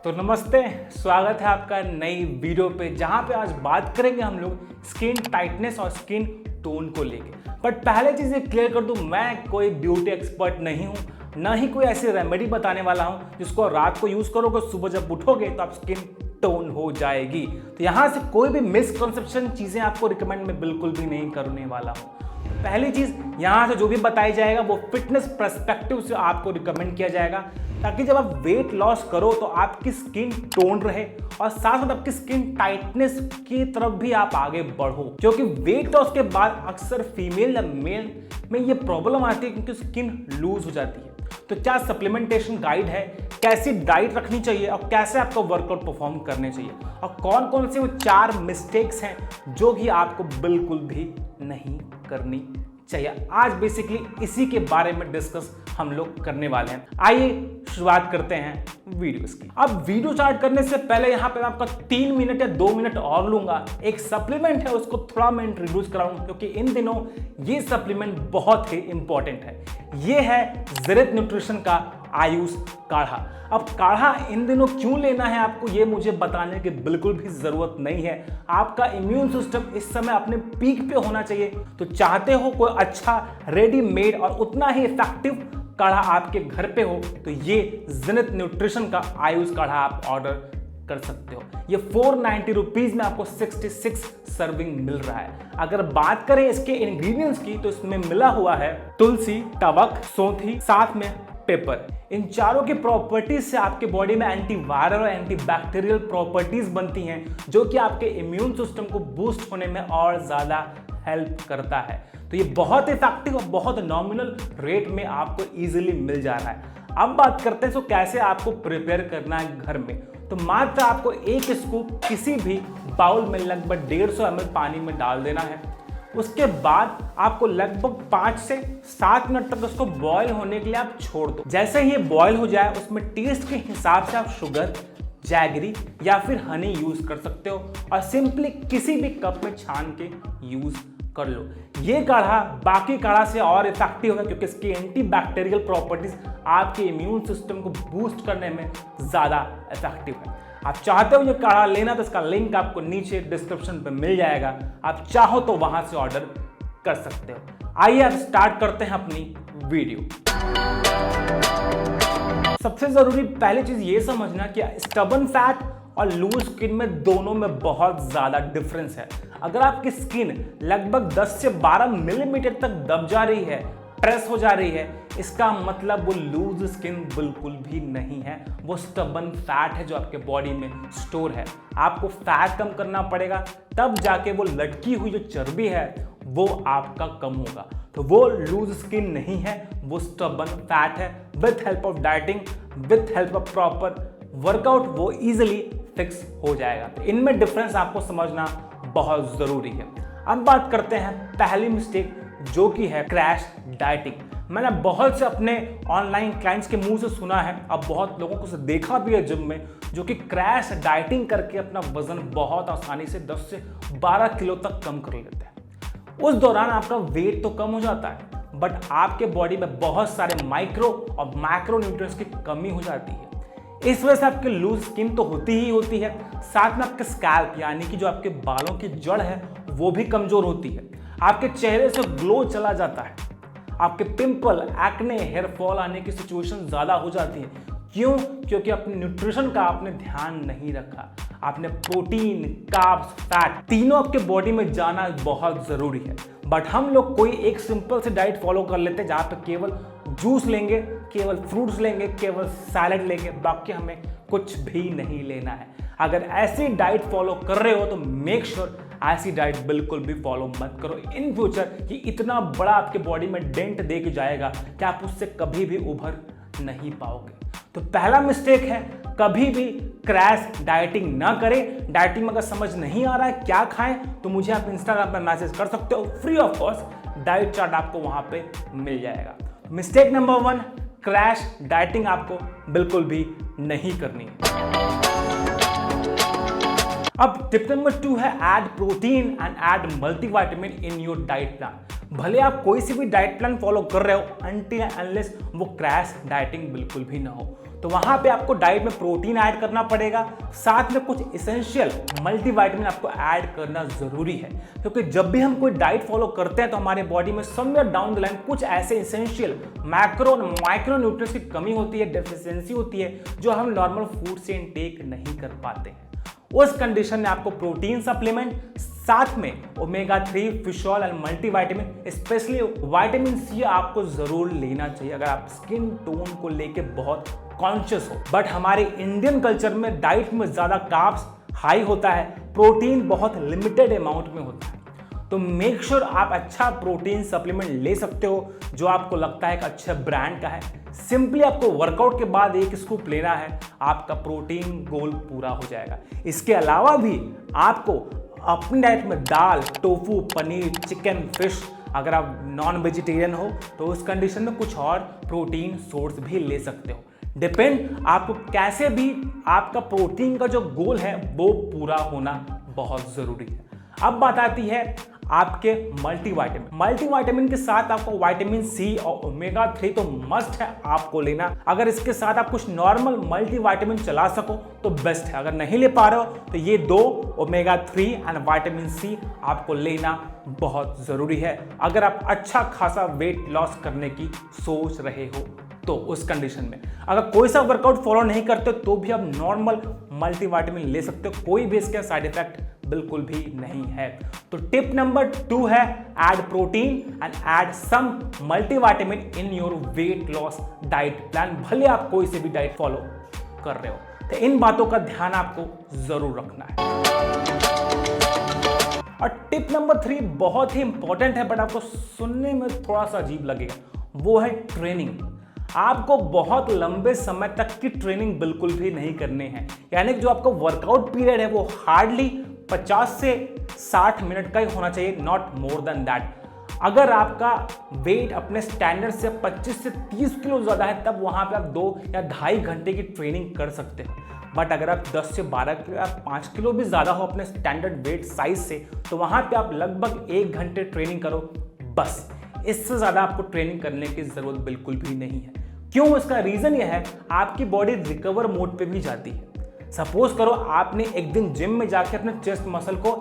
तो नमस्ते, स्वागत है आपका नई वीडियो पे जहां पे आज बात करेंगे हम लोग स्किन टाइटनेस और स्किन टोन को लेके। बट पहले चीज़ ये क्लियर कर दूं, मैं कोई ब्यूटी एक्सपर्ट नहीं हूं, ना ही कोई ऐसी रेमेडी बताने वाला हूं जिसको रात को यूज़ करोगे सुबह जब उठोगे तो आप स्किन टोन हो जाएगी। तो यहाँ से कोई भी मिसकंसेप्शन चीज़ें आपको रिकमेंड मैं बिल्कुल भी नहीं करने वाला हूँ। पहली चीज़ यहाँ से जो भी बताई जाएगा वो फिटनेस पर्सपेक्टिव से आपको रिकमेंड किया जाएगा, ताकि जब आप वेट लॉस करो तो आपकी स्किन टोन रहे और साथ साथ आपकी स्किन टाइटनेस की तरफ भी आप आगे बढ़ो। क्योंकि वेट लॉस के बाद अक्सर फीमेल या मेल में ये प्रॉब्लम आती है क्योंकि स्किन लूज हो जाती है। तो क्या सप्लीमेंटेशन गाइड है, कैसी डाइट रखनी चाहिए और कैसे आपको वर्कआउट परफॉर्म करने चाहिए, और कौन कौन से वो 4 मिस्टेक्स हैं जो कि आपको बिल्कुल भी नहीं करनी चाहिए। आज बेसिकली इसी के बारे में डिस्कस हम लोग करने वाले हैं। आइए शुरुआत करते हैं वीडियोस की। अब वीडियो स्टार्ट करने से पहले यहाँ पे मैं आपका 3 मिनट या 2 मिनट और लूंगा। एक सप्लीमेंट है उसको थोड़ा मैं इंट्रोड्यूस कराऊंगा क्योंकि इन दिनों ये सप्लीमेंट बहुत ही इंपॉर्टेंट है। ये है ज़ेनिथ न्यूट्रिशन का आयुष काढ़ा। अब काढ़ा इन दिनों क्यों लेना है आपको, ये मुझे बताने की बिल्कुल भी जरूरत नहीं है। आपका इम्यून सिस्टम इस समय अपने पीक पे होना चाहिए, तो चाहते हो कोई अच्छा रेडीमेड और उतना ही इफेक्टिव काढ़ा आपके घर पे हो तो ये ज़ेनिथ न्यूट्रिशन का आयुष काढ़ा आप ऑर्डर कर सकते हो। ये 490 रुपीज में आपको 66 सर्विंग मिल रहा है। अगर बात करें इसके इंग्रेडिएंट्स की तो इसमें मिला हुआ है तुलसी, टवक, सौंठी, साथ में पेपर। इन चारों की प्रॉपर्टीज से आपके बॉडी में एंटीवायरल और एंटीबैक्टीरियल प्रॉपर्टीज बनती हैं जो कि आपके इम्यून सिस्टम को बूस्ट होने में और ज्यादा हेल्प करता है। तो ये बहुत इफेक्टिव और बहुत नॉमिनल रेट में आपको इजीली मिल जा रहा है। अब बात करते हैं तो कैसे आपको प्रिपेयर करना है घर में। तो मात्र आपको एक स्कूप किसी भी बाउल में लगभग 150 ml पानी में डाल देना है। उसके बाद आपको लगभग 5 से 7 मिनट तक उसको बॉयल होने के लिए आप छोड़ दो। जैसे ही ये बॉयल हो जाए उसमें टेस्ट के हिसाब से आप शुगर, जैगरी या फिर हनी यूज कर सकते हो और सिंपली किसी भी कप में छान के यूज कर लो। ये काढ़ा बाकी काढ़ा से और इफेक्टिव है क्योंकि इसकी एंटीबैक्टीरियल प्रॉपर्टीज आपके इम्यून सिस्टम को बूस्ट करने में ज्यादा इफेक्टिव है। आप चाहते हो ये काढ़ा लेना तो इसका लिंक आपको नीचे डिस्क्रिप्शन पे मिल जाएगा, आप चाहो तो वहां से ऑर्डर कर सकते हो। आइए अब स्टार्ट करते हैं अपनी वीडियो। सबसे जरूरी पहली चीज ये समझना कि स्टबर्न फैट और लूज स्किन में दोनों में बहुत ज्यादा डिफरेंस है। अगर आपकी स्किन लगभग 10 से 12 मिलीमीटर तक दब जा रही है, प्रेस हो जा रही है, इसका मतलब वो लूज स्किन बिल्कुल भी नहीं है, वो स्टबर्न फैट है जो आपके बॉडी में स्टोर है। आपको फैट कम करना पड़ेगा, तब जाके वो लटकी हुई जो चर्बी है वो आपका कम होगा। तो वो लूज स्किन नहीं है, वो स्टबर्न फैट है। With help of dieting, with help of proper workout वो इजिली फिक्स हो जाएगा। तो इनमें डिफरेंस आपको समझना बहुत जरूरी है। अब बात करते हैं पहली मिस्टेक जो कि है क्रैश डाइटिंग। मैंने बहुत से अपने ऑनलाइन क्लाइंट्स के मुंह से सुना है, अब बहुत लोगों को से देखा भी है जिम में, जो कि क्रैश डाइटिंग करके अपना वजन बहुत आसानी से 10 से 12 किलो तक कम कर लेते हैं। उस दौरान आपका वेट तो कम हो जाता है बट आपके बॉडी में बहुत सारे माइक्रो और मैक्रो न्यूट्रिएंट्स की कमी हो जाती है। इस वजह से आपकी लूज स्किन तो होती ही होती है, साथ में आपके स्कैल्प यानी कि जो आपके बालों की जड़ है वो भी कमजोर होती है। आपके चेहरे से ग्लो चला जाता है, आपके पिंपल, एक्ने, हेयर फॉल आने की सिचुएशन ज्यादा हो जाती है। क्यों? क्योंकि अपने न्यूट्रिशन का आपने ध्यान नहीं रखा। आपने प्रोटीन, कार्ब्स, फैट तीनों आपके बॉडी में जाना बहुत जरूरी है। बट हम लोग कोई एक सिंपल से डाइट फॉलो कर लेते हैं जहाँ पे केवल जूस लेंगे, केवल फ्रूट्स लेंगे, केवल सैलड लेंगे, बाकी हमें कुछ भी नहीं लेना है। अगर ऐसी डाइट फॉलो कर रहे हो तो मेक श्योर ऐसी डाइट बिल्कुल भी फॉलो मत करो। इन फ्यूचर ये इतना बड़ा आपके बॉडी में डेंट दे के जाएगा कि आप उससे कभी भी उभर नहीं पाओगे। तो पहला मिस्टेक है, कभी भी क्रैश डाइटिंग ना करें। डाइटिंग में अगर समझ नहीं आ रहा है क्या खाएं तो मुझे आप इंस्टाग्राम पर मैसेज कर सकते हो, free of cost diet chart आपको वहां पे मिल जाएगा। मिस्टेक नंबर 1, क्रैश डाइटिंग आपको बिल्कुल भी नहीं करनी है। अब टिप नंबर 2 है add protein and add multivitamin in your diet plan. भले आप कोई सी भी डाइट प्लान फॉलो कर रहे हो, अनटिल एंड अनलेस वो क्रैश डाइटिंग बिल्कुल भी ना हो। तो तो वहां पे आपको डाइट में प्रोटीन ऐड करना पड़ेगा, साथ में कुछ इसेंशियल मल्टीविटामिन आपको ऐड करना जरूरी है, क्योंकि जब भी हम कोई डाइट फॉलो करते हैं तो हमारे बॉडी में समवेयर डाउन द लाइन कुछ ऐसे इसेंशियल मैक्रो माइक्रो न्यूट्रिएंट्स की कमी होती है, डेफिशिएंसी होती है, जो हम नॉर्मल फूड से इनटेक नहीं कर पाते हैं। उस कंडीशन में आपको प्रोटीन सप्लीमेंट, साथ में omega 3 fish oil and multivitamin, specially vitamin C आपको जरूर लेना चाहिए अगर आप स्किन टोन को लेके बहुत कॉन्शियस हो। बट हमारे इंडियन कल्चर में डाइट में ज्यादा कार्ब्स हाई होता है, प्रोटीन बहुत लिमिटेड अमाउंट में होता है। तो मेक श्योर आप अच्छा प्रोटीन सप्लीमेंट ले सकते हो जो आपको लगता है कि अच्छे ब्रांड का है। सिंपली आपको वर्कआउट के बाद एक स्कूप लेना है, आपका प्रोटीन गोल पूरा हो जाएगा। इसके अलावा भी आपको अपनी डाइट में दाल, टोफू, पनीर, चिकन, फिश, अगर आप नॉन वेजिटेरियन हो तो उस कंडीशन में कुछ और प्रोटीन सोर्स भी ले सकते हो। डिपेंड आपको कैसे भी आपका प्रोटीन का जो गोल है वो पूरा होना बहुत जरूरी है। अब बात आती है आपके मल्टीविटामिन के साथ आपको विटामिन सी और ओमेगा 3 तो मस्ट है आपको लेना। अगर इसके साथ आप कुछ नॉर्मल मल्टीविटामिन चला सको तो बेस्ट है, अगर नहीं ले पा रहे हो तो ये 2 ओमेगा 3 एंड विटामिन सी आपको लेना बहुत जरूरी है अगर आप अच्छा खासा वेट लॉस करने की सोच रहे हो। तो उस कंडीशन में अगर कोई सा वर्कआउट फॉलो नहीं करते तो भी आप नॉर्मल मल्टीविटामिन ले सकते हो, कोई भी इसका साइड इफेक्ट बिल्कुल भी नहीं है। तो टिप नंबर 2 है add protein and add some multivitamin in your weight loss diet plan, भले आप कोई से भी डाइट फॉलो कर रहे हो। तो इन बातों का ध्यान आपको जरूर रखना है। और टिप नंबर 3 बहुत ही इंपॉर्टेंट है बट आपको सुनने में थोड़ा सा अजीब लगेगा, वो है ट्रेनिंग। आपको बहुत लंबे समय तक की ट्रेनिंग बिल्कुल भी नहीं करने हैं, यानी कि जो आपका वर्कआउट पीरियड है वो हार्डली 50 से 60 मिनट का ही होना चाहिए, नॉट मोर देन दैट। अगर आपका वेट अपने स्टैंडर्ड से 25 से 30 किलो ज़्यादा है तब वहाँ पे आप 2 या 2.5 घंटे की ट्रेनिंग कर सकते हैं। बट अगर आप 10 से 12 किलो या 5 किलो भी ज़्यादा हो अपने स्टैंडर्ड वेट साइज से तो वहाँ पे आप लगभग 1 घंटे ट्रेनिंग करो बस, इससे ज़्यादा आपको ट्रेनिंग करने की ज़रूरत बिल्कुल भी नहीं है। क्यों? इसका रीज़न यह है आपकी बॉडी रिकवर मोड पे भी जाती है। सपोज करो आपने एक दिन जिम में जाके अपने चेस्ट मसल को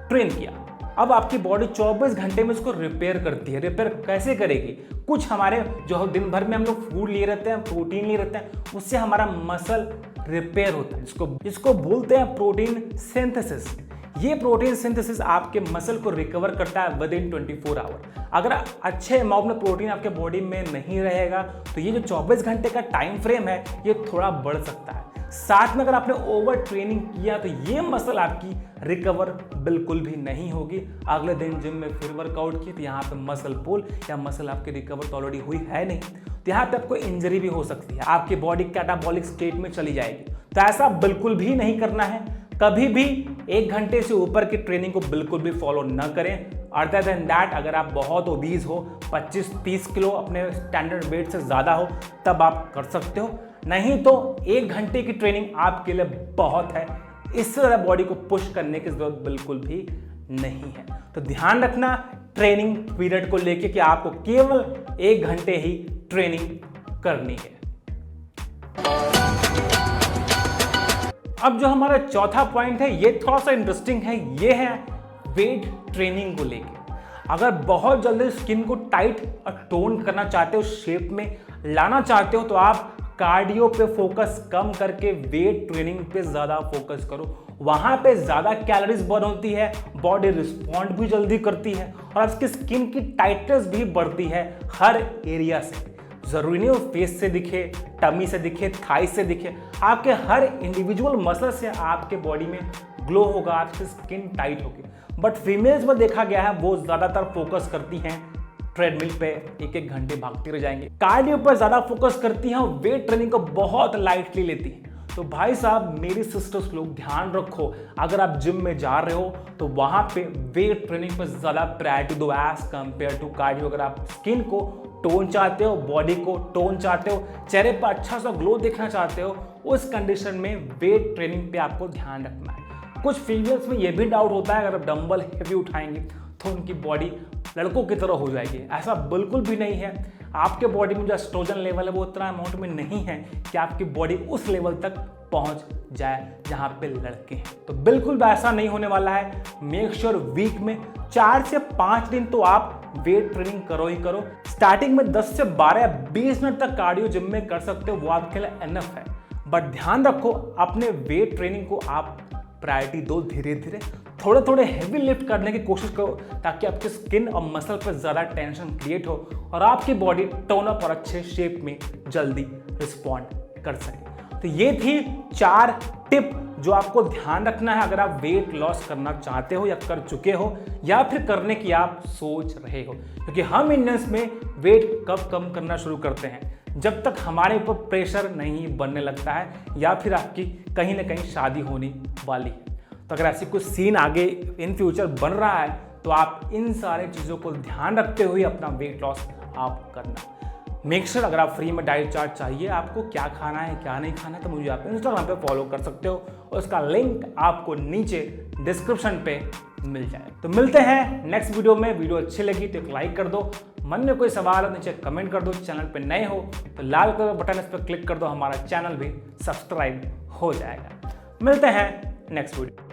ट्रेन किया, अब आपकी बॉडी 24 घंटे में इसको रिपेयर करती है। रिपेयर कैसे करेगी? कुछ हमारे जो दिन भर में हम लोग फूड लिए रहते हैं, प्रोटीन लिए रहते हैं, उससे हमारा मसल रिपेयर होता है, जिसको बोलते हैं प्रोटीन सिंथेसिस। ये प्रोटीन सिंथेसिस आपके मसल को रिकवर करता है विद इन 24 आवर। अगर अच्छे अमाउंट में प्रोटीन आपके बॉडी में नहीं रहेगा तो ये जो 24 घंटे का टाइम फ्रेम है ये थोड़ा बढ़ सकता है। साथ में अगर आपने ओवर ट्रेनिंग किया तो ये मसल आपकी रिकवर बिल्कुल भी नहीं होगी। अगले दिन जिम में फिर वर्कआउट किए तो यहाँ पे मसल पुल या मसल आपकी रिकवर तो ऑलरेडी हुई है नहीं, तो यहाँ पे आपको इंजरी भी हो सकती है, आपकी बॉडी कैटाबॉलिक स्टेट में चली जाएगी। तो ऐसा बिल्कुल भी नहीं करना है। कभी भी 1 घंटे से ऊपर की ट्रेनिंग को बिल्कुल भी फॉलो न करें। अदर देन दैट अगर आप बहुत ओबीज हो, 25-30 किलो अपने स्टैंडर्ड वेट से ज़्यादा हो, तब आप कर सकते हो, नहीं तो 1 घंटे की ट्रेनिंग आपके लिए बहुत है। इससे ज़्यादा बॉडी को पुश करने की ज़रूरत बिल्कुल भी नहीं है। तो ध्यान रखना ट्रेनिंग पीरियड को लेके कि आपको केवल 1 घंटे ही ट्रेनिंग करनी है। अब जो हमारा चौथा पॉइंट है ये थोड़ा सा इंटरेस्टिंग है, ये है वेट ट्रेनिंग को लेके। अगर बहुत जल्दी स्किन को टाइट और टोन करना चाहते हो, शेप में लाना चाहते हो, तो आप कार्डियो पे फोकस कम करके वेट ट्रेनिंग पे ज़्यादा फोकस करो। वहाँ पे ज़्यादा कैलोरीज बर्न होती है, बॉडी रिस्पॉन्ड भी जल्दी करती है और आपकी स्किन की टाइटनेस भी बढ़ती है हर एरिया से। ज़रूरी नहीं हो फेस से दिखे, टमी से दिखे, थाई से दिखे, आपके हर इंडिविजुअल मसल से आपके बॉडी में ग्लो होगा, आपकी स्किन टाइट होगी। बट फीमेल्स में देखा गया है वो ज़्यादातर फोकस करती हैं ट्रेडमिल पे 1-1 घंटे भागते रह जाएंगे, कार्डियो पर ज़्यादा फोकस करती हैं, वेट ट्रेनिंग को बहुत लाइटली लेती हैं। तो भाई साहब, मेरी सिस्टर्स लोग ध्यान रखो, अगर आप जिम में जा रहे हो तो वहाँ पे वेट ट्रेनिंग पर ज़्यादा प्रायोरिटी दो एज कंपेयर टू कार्डियो। अगर आप स्किन को टोन चाहते हो, बॉडी को टोन चाहते हो, चेहरे पर अच्छा सा ग्लो देखना चाहते हो, उस कंडीशन में वेट ट्रेनिंग पे आपको ध्यान रखना है। कुछ फीमेल्स में ये भी डाउट होता है अगर आप डंबल हेवी उठाएंगे तो उनकी बॉडी लड़कों की तरह हो जाएगी, ऐसा बिल्कुल भी नहीं है। आपके बॉडी में जो एस्ट्रोजन लेवल है वो उतना अमाउंट में नहीं है कि आपकी बॉडी उस लेवल तक पहुंच जाए जहां पे लड़के हैं। तो बिल्कुल भी ऐसा नहीं होने वाला है। मेक श्योर वीक में 4 से 5 दिन तो आप वेट ट्रेनिंग करो ही करो। स्टार्टिंग में 10 से 12 या 20 मिनट तक कार्डियो जिम में कर सकते हो, वो आपके लिए एनफ है। बट ध्यान रखो अपने वेट ट्रेनिंग को आप प्रायोरिटी दो। धीरे धीरे थोड़े थोड़े हैवी लिफ्ट करने की कोशिश करो ताकि आपके स्किन और मसल पर ज़्यादा टेंशन क्रिएट हो और आपकी बॉडी टोन अप और अच्छे शेप में जल्दी रिस्पॉन्ड कर सके। तो ये थी 4 टिप जो आपको ध्यान रखना है अगर आप वेट लॉस करना चाहते हो या कर चुके हो या फिर करने की आप सोच रहे हो। क्योंकि हम इंडियंस में वेट कब कम करना शुरू करते हैं, जब तक हमारे ऊपर प्रेशर नहीं बनने लगता है या फिर आपकी कहीं ना कहीं शादी होने वाली है। तो अगर ऐसी कुछ सीन आगे इन फ्यूचर बन रहा है तो आप इन सारे चीज़ों को ध्यान रखते हुए अपना वेट लॉस आप करना। मेक श्योर अगर आप फ्री में डाइट चार्ट चाहिए, आपको क्या खाना है क्या नहीं खाना है, तो मुझे आप इंस्टाग्राम पे फॉलो कर सकते हो और उसका लिंक आपको नीचे डिस्क्रिप्शन पे मिल जाए। तो मिलते हैं नेक्स्ट वीडियो में। वीडियो अच्छी लगी तो एक लाइक कर दो, मन में कोई सवाल है नीचे कमेंट कर दो, चैनल पे नए हो तो लाल कलर बटन इस पर क्लिक कर दो, हमारा चैनल भी सब्सक्राइब हो जाएगा। मिलते हैं नेक्स्ट वीडियो।